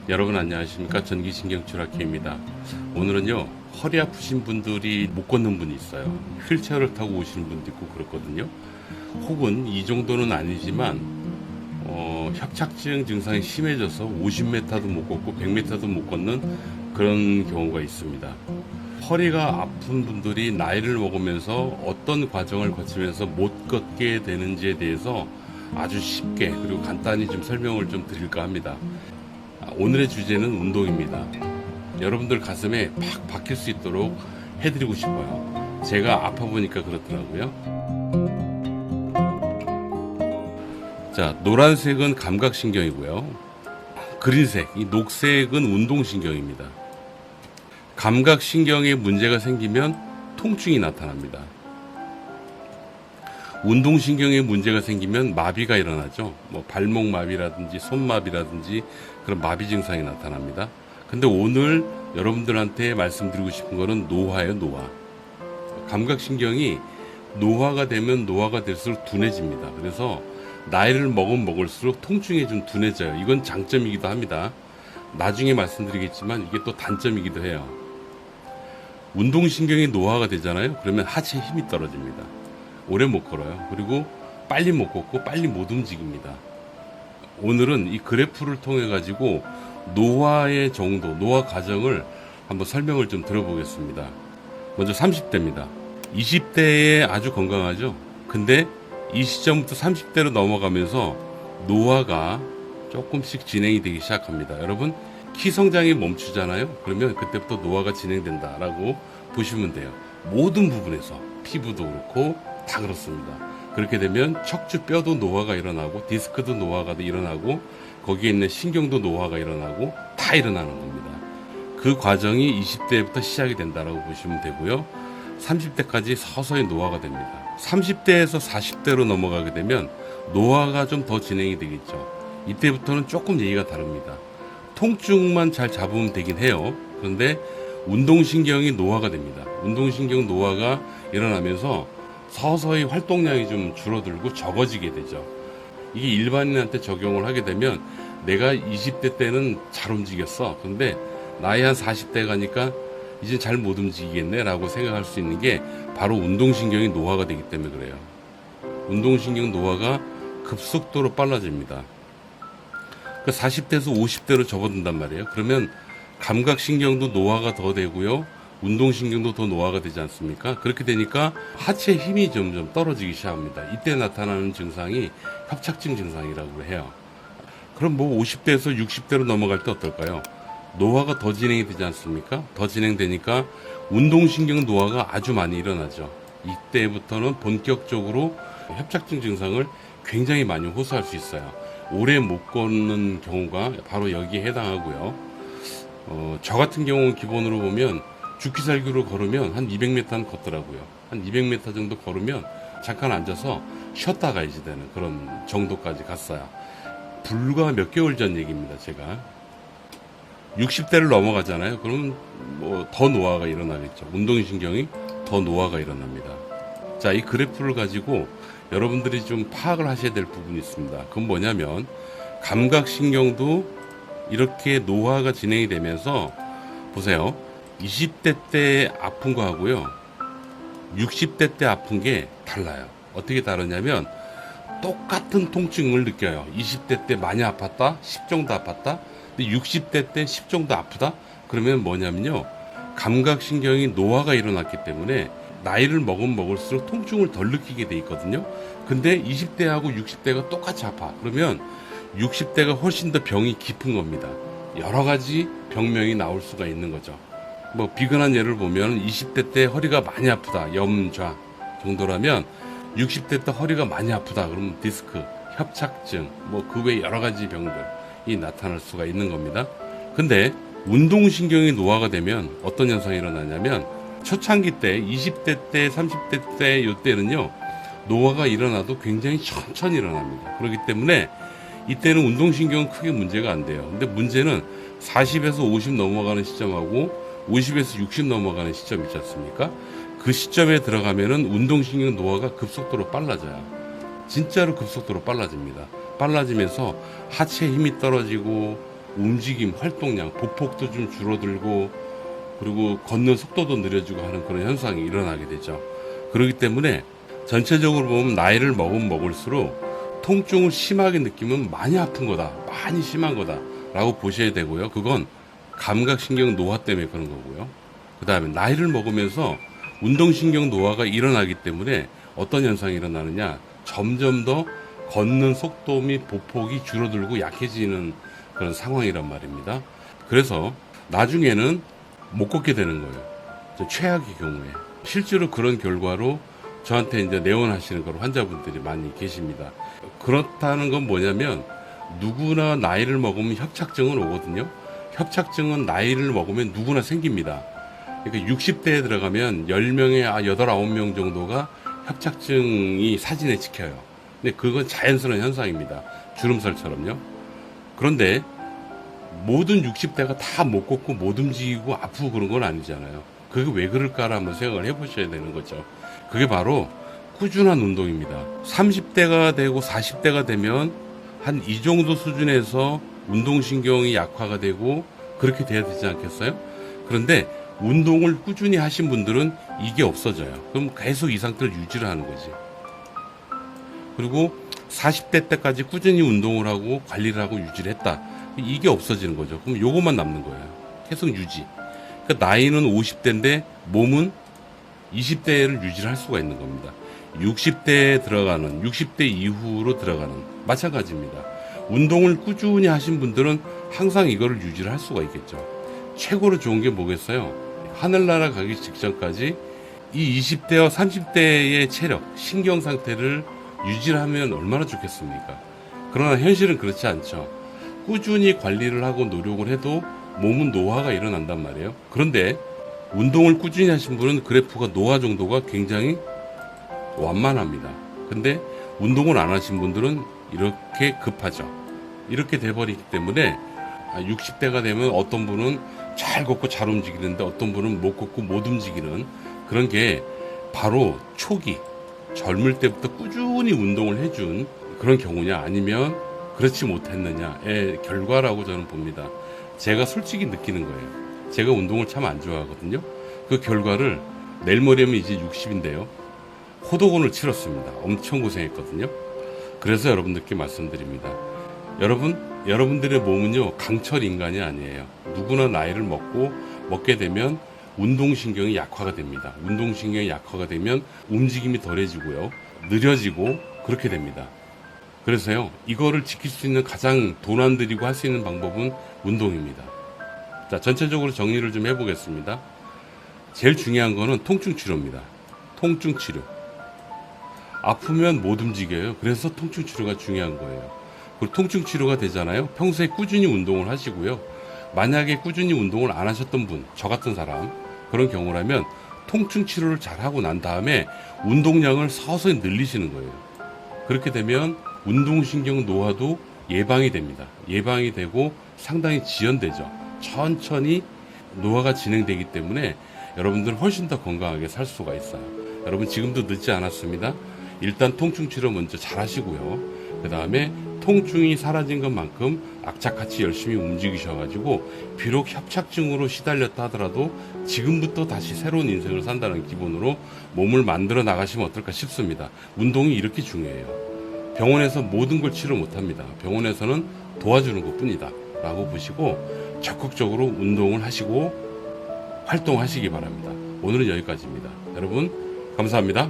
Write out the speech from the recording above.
여러분 안녕하십니까. 전기신경추락기입니다. 오늘은요, 허리 아프신 분들이 못 걷는 분이 있어요. 휠체어를 타고 오시는 분도 있고 그렇거든요. 혹은 이 정도는 아니지만 협착증 증상이 심해져서 50m도 못 걷고 100m도 못 걷는 그런 경우가 있습니다. 허리가 아픈 분들이 나이를 먹으면서 어떤 과정을 거치면서 못 걷게 되는지에 대해서 아주 쉽게 그리고 간단히 좀 설명을 좀 드릴까 합니다. 오늘의 주제는 운동입니다. 여러분들 가슴에 팍 박힐 수 있도록 해드리고 싶어요. 제가 아파 보니까 그렇더라고요. 자, 노란색은 감각신경이고요. 그린색, 이 녹색은 운동신경입니다. 감각신경에 문제가 생기면 통증이 나타납니다. 운동신경에 문제가 생기면 마비가 일어나죠. 뭐 발목 마비라든지 손마비라든지 그런 마비 증상이 나타납니다. 근데 오늘 여러분들한테 말씀드리고 싶은 거는 노화예요, 노화. 감각신경이 노화가 되면 노화가 될수록 둔해집니다. 그래서 나이를 먹을수록 통증이 좀 둔해져요. 이건 장점이기도 합니다. 나중에 말씀드리겠지만 이게 또 단점이기도 해요. 운동신경이 노화가 되잖아요. 그러면 하체에 힘이 떨어집니다. 오래 못 걸어요. 그리고 빨리 못 걷고 빨리 못 움직입니다. 오늘은 이 그래프를 통해 가지고 노화의 정도, 노화 과정을 한번 설명을 좀 들어보겠습니다. 먼저 30대입니다. 20대에 아주 건강하죠. 근데 이 시점부터 30대로 넘어가면서 노화가 조금씩 진행이 되기 시작합니다. 여러분, 키 성장이 멈추잖아요. 그러면 그때부터 노화가 진행된다라고 보시면 돼요. 모든 부분에서 피부도 그렇고 다 그렇습니다. 그렇게 되면 척추 뼈도 노화가 일어나고 디스크도 노화가 일어나고 거기에 있는 신경도 노화가 일어나고 다 일어나는 겁니다. 그 과정이 20대부터 시작이 된다라고 보시면 되고요. 30대까지 서서히 노화가 됩니다. 30대에서 40대로 넘어가게 되면 노화가 좀 더 진행이 되겠죠. 이때부터는 조금 얘기가 다릅니다. 통증만 잘 잡으면 되긴 해요. 그런데 운동신경이 노화가 됩니다. 운동신경 노화가 일어나면서 서서히 활동량이 좀 줄어들고 적어지게 되죠. 이게 일반인한테 적용을 하게 되면 내가 20대 때는 잘 움직였어. 근데 나이 한 40대 가니까 이제 잘 못 움직이겠네 라고 생각할 수 있는 게 바로 운동신경이 노화가 되기 때문에 그래요. 운동신경 노화가 급속도로 빨라집니다. 40대에서 50대로 접어든단 말이에요. 그러면 감각신경도 노화가 더 되고요. 운동신경도 더 노화가 되지 않습니까? 그렇게 되니까 하체 힘이 점점 떨어지기 시작합니다. 이때 나타나는 증상이 협착증 증상이라고 해요. 그럼 뭐 50대에서 60대로 넘어갈 때 어떨까요? 노화가 더 진행이 되지 않습니까? 더 진행되니까 운동신경 노화가 아주 많이 일어나죠. 이때부터는 본격적으로 협착증 증상을 굉장히 많이 호소할 수 있어요. 오래 못 걷는 경우가 바로 여기에 해당하고요. 저 같은 경우는 기본으로 보면 죽기살기로 걸으면 한 200m는 걷더라고요. 한 200m 정도 걸으면 잠깐 앉아서 쉬었다 가야지 되는 그런 정도까지 갔어요. 불과 몇 개월 전 얘기입니다, 제가. 60대를 넘어가잖아요. 그러면 뭐 더 노화가 일어나겠죠. 운동신경이 더 노화가 일어납니다. 자, 이 그래프를 가지고 여러분들이 좀 파악을 하셔야 될 부분이 있습니다. 그건 뭐냐면 감각신경도 이렇게 노화가 진행이 되면서 보세요. 20대 때 아픈 거 하고요. 60대 때 아픈 게 달라요. 어떻게 다르냐면 똑같은 통증을 느껴요. 20대 때 많이 아팠다? 10 정도 아팠다? 근데 60대 때 10 정도 아프다? 그러면 뭐냐면요. 감각신경이 노화가 일어났기 때문에 나이를 먹을수록 통증을 덜 느끼게 돼 있거든요. 근데 20대하고 60대가 똑같이 아파. 그러면 60대가 훨씬 더 병이 깊은 겁니다. 여러 가지 병명이 나올 수가 있는 거죠. 뭐 비근한 예를 보면 20대 때 허리가 많이 아프다. 염좌 정도라면 60대 때 허리가 많이 아프다. 그러면 디스크, 협착증, 뭐 그 외 여러 가지 병들이 나타날 수가 있는 겁니다. 근데 운동신경이 노화가 되면 어떤 현상이 일어나냐면 초창기 때 20대 때 30대 때 이때는요 노화가 일어나도 굉장히 천천히 일어납니다. 그렇기 때문에 이때는 운동신경은 크게 문제가 안 돼요. 근데 문제는 40에서 50 넘어가는 시점하고 50에서 60 넘어가는 시점 있지 않습니까? 그 시점에 들어가면은 운동신경 노화가 급속도로 빨라져요. 진짜로 급속도로 빨라집니다. 빨라지면서 하체 힘이 떨어지고 움직임, 활동량, 보폭도 좀 줄어들고 그리고 걷는 속도도 느려지고 하는 그런 현상이 일어나게 되죠. 그렇기 때문에 전체적으로 보면 나이를 먹으면 먹을수록 통증을 심하게 느끼면 많이 아픈 거다, 많이 심한 거다 라고 보셔야 되고요. 그건 감각신경 노화 때문에 그런 거고요. 그 다음에 나이를 먹으면서 운동신경 노화가 일어나기 때문에 어떤 현상이 일어나느냐, 점점 더 걷는 속도 및 보폭이 줄어들고 약해지는 그런 상황이란 말입니다. 그래서 나중에는 못 걷게 되는 거예요. 최악의 경우에. 실제로 그런 결과로 저한테 이제 내원하시는 그런 환자분들이 많이 계십니다. 그렇다는 건 뭐냐면 누구나 나이를 먹으면 협착증은 오거든요. 협착증은 나이를 먹으면 누구나 생깁니다. 그러니까 60대에 들어가면 10명에 8, 9명 정도가 협착증이 사진에 찍혀요. 근데 그건 자연스러운 현상입니다. 주름살처럼요. 그런데 모든 60대가 다 못 걷고 못 움직이고 아프고 그런 건 아니잖아요. 그게 왜 그럴까를 한번 생각을 해보셔야 되는 거죠. 그게 바로 꾸준한 운동입니다. 30대가 되고 40대가 되면 한 이 정도 수준에서 운동신경이 약화가 되고 그렇게 돼야 되지 않겠어요? 그런데 운동을 꾸준히 하신 분들은 이게 없어져요. 그럼 계속 이 상태를 유지를 하는 거지. 그리고 40대 때까지 꾸준히 운동을 하고 관리를 하고 유지를 했다. 이게 없어지는 거죠. 그럼 요것만 남는 거예요. 계속 유지. 그러니까 나이는 50대인데 몸은 20대를 유지를 할 수가 있는 겁니다. 60대에 들어가는, 60대 이후로 들어가는 마찬가지입니다. 운동을 꾸준히 하신 분들은 항상 이거를 유지를 할 수가 있겠죠. 최고로 좋은 게 뭐겠어요? 하늘나라 가기 직전까지 이 20대와 30대의 체력, 신경 상태를 유지를 하면 얼마나 좋겠습니까? 그러나 현실은 그렇지 않죠. 꾸준히 관리를 하고 노력을 해도 몸은 노화가 일어난단 말이에요. 그런데 운동을 꾸준히 하신 분은 그래프가 노화 정도가 굉장히 완만합니다. 근데 운동을 안 하신 분들은 이렇게 급하죠. 이렇게 돼버리기 때문에 60대가 되면 어떤 분은 잘 걷고 잘 움직이는데 어떤 분은 못 걷고 못 움직이는 그런 게 바로 초기 젊을 때부터 꾸준히 운동을 해준 그런 경우냐 아니면 그렇지 못했느냐의 결과라고 저는 봅니다. 제가 솔직히 느끼는 거예요. 제가 운동을 참 안 좋아하거든요. 그 결과를 내일 모레면 이제 60인데요. 호도곤을 치렀습니다. 엄청 고생했거든요. 그래서 여러분들께 말씀드립니다. 여러분들의 몸은요, 강철 인간이 아니에요. 누구나 나이를 먹게 되면 운동신경이 약화가 됩니다. 운동신경이 약화가 되면 움직임이 덜해지고요. 느려지고 그렇게 됩니다. 그래서요, 이거를 지킬 수 있는 가장 돈 안 들이고 할 수 있는 방법은 운동입니다. 자, 전체적으로 정리를 좀 해보겠습니다. 제일 중요한 거는 통증 치료입니다. 통증 치료. 아프면 못 움직여요. 그래서 통증 치료가 중요한 거예요. 그리고 통증 치료가 되잖아요. 평소에 꾸준히 운동을 하시고요. 만약에 꾸준히 운동을 안 하셨던 분, 저 같은 사람, 그런 경우라면 통증 치료를 잘 하고 난 다음에 운동량을 서서히 늘리시는 거예요. 그렇게 되면 운동신경 노화도 예방이 됩니다. 예방이 되고 상당히 지연되죠. 천천히 노화가 진행되기 때문에 여러분들은 훨씬 더 건강하게 살 수가 있어요. 여러분 지금도 늦지 않았습니다. 일단 통증 치료 먼저 잘 하시고요. 그 다음에 통증이 사라진 것만큼 악착같이 열심히 움직이셔가지고 비록 협착증으로 시달렸다 하더라도 지금부터 다시 새로운 인생을 산다는 기분으로 몸을 만들어 나가시면 어떨까 싶습니다. 운동이 이렇게 중요해요. 병원에서 모든 걸 치료 못합니다. 병원에서는 도와주는 것뿐이다 라고 보시고 적극적으로 운동을 하시고 활동하시기 바랍니다. 오늘은 여기까지입니다. 여러분 감사합니다.